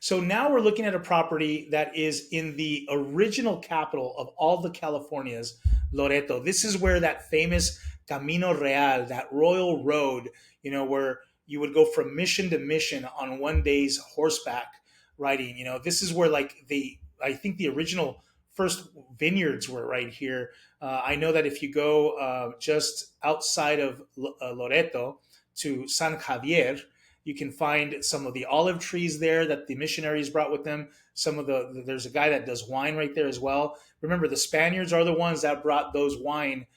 So now we're looking at a property that is in the original capital of all the Californias, Loreto. This is where that famous Camino Real, that royal road, where you would go from mission to mission on one day's horseback riding. This is where I think the original first vineyards were right here. I know that if you go just outside of Loreto to San Javier, you can find some of the olive trees there that the missionaries brought with them. There's a guy that does wine right there as well. Remember, the Spaniards are the ones that brought those wine,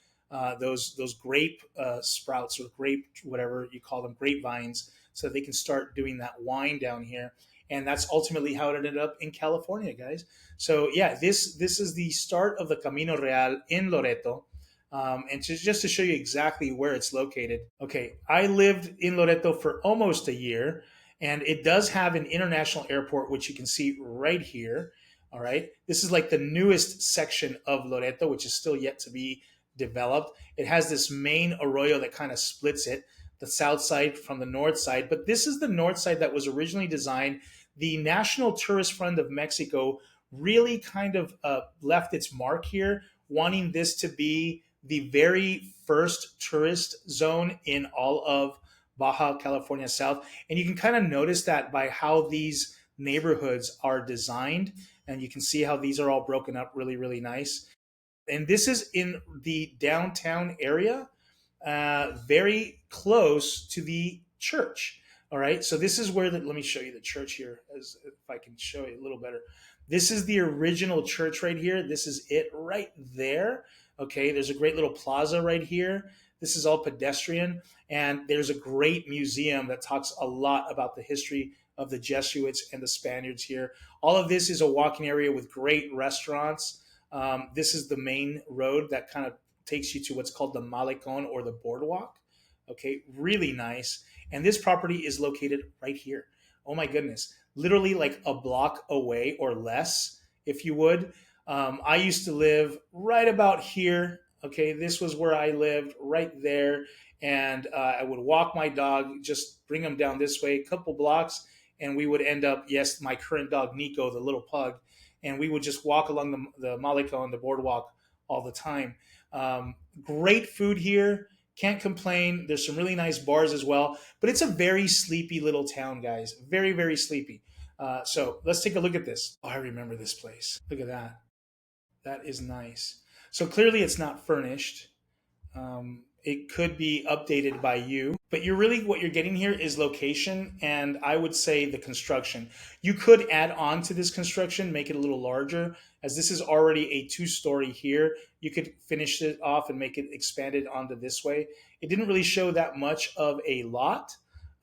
those grape sprouts, or grape, whatever you call them, grapevines, so that they can start doing that wine down here. And that's ultimately how it ended up in California, guys. So yeah, this is the start of the Camino Real in Loreto. And just to show you exactly where it's located. Okay, I lived in Loreto for almost a year, and it does have an international airport, which you can see right here. All right, this is like the newest section of Loreto, which is still yet to be developed. It has this main arroyo that kind of splits it, the south side from the north side. But this is the north side that was originally designed. The National Tourist Fund of Mexico really kind of left its mark here, wanting this to be the very first tourist zone in all of Baja California South. And you can kind of notice that by how these neighborhoods are designed. And you can see how these are all broken up really, really nice. And this is in the downtown area, very close to the church. All right. So this is where let me show you the church here, as if I can show you a little better. This is the original church right here. This is it right there. Okay, there's a great little plaza right here. This is all pedestrian, and there's a great museum that talks a lot about the history of the Jesuits and the Spaniards here. All of this is a walking area with great restaurants. This is the main road that kind of takes you to what's called the Malecon, or the boardwalk. Okay, really nice. And this property is located right here. Oh my goodness, literally like a block away or less, if you would. I used to live right about here. Okay, this was where I lived, right there. And I would walk my dog, just bring him down this way, a couple blocks, and we would end up, yes, my current dog, Nico, the little pug, and we would just walk along the Malecon, the boardwalk, all the time. Great food here. Can't complain. There's some really nice bars as well, but it's a very sleepy little town, guys. Very, very sleepy. So let's take a look at this. Oh, I remember this place. Look at that. That is nice. So clearly it's not furnished. It could be updated by you, but what you're getting here is location, and I would say the construction. You could add on to this construction, make it a little larger, as this is already a two-story here. You could finish it off and make it expanded onto this way. It didn't really show that much of a lot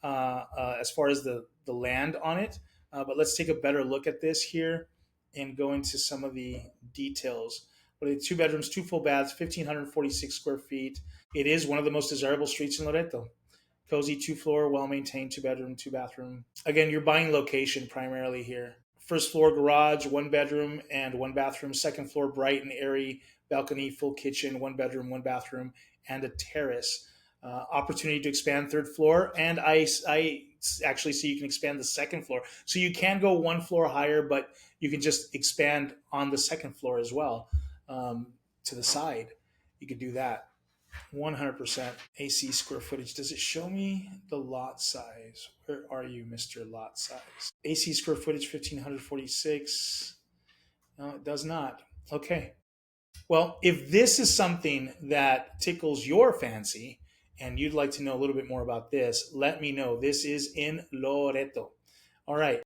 as far as the land on it, but let's take a better look at this here and go into some of the details. What are they? 2 bedrooms, 2 full baths, 1,546 square feet. It is one of the most desirable streets in Loreto. Cozy 2-floor, well-maintained, 2-bedroom, 2-bathroom. Again, you're buying location primarily here. First floor garage, 1 bedroom and 1 bathroom. Second floor, bright and airy balcony, full kitchen, 1 bedroom, 1 bathroom, and a terrace. Opportunity to expand third floor, and I actually see you can expand the second floor. So you can go 1 floor higher, but you can just expand on the second floor as well, to the side. You could do that. 100% AC square footage. Does it show me the lot size? Where are you, Mr. Lot Size? AC square footage, 1,546. No, it does not. Okay. Well, if this is something that tickles your fancy and you'd like to know a little bit more about this, let me know. This is in Loreto. All right.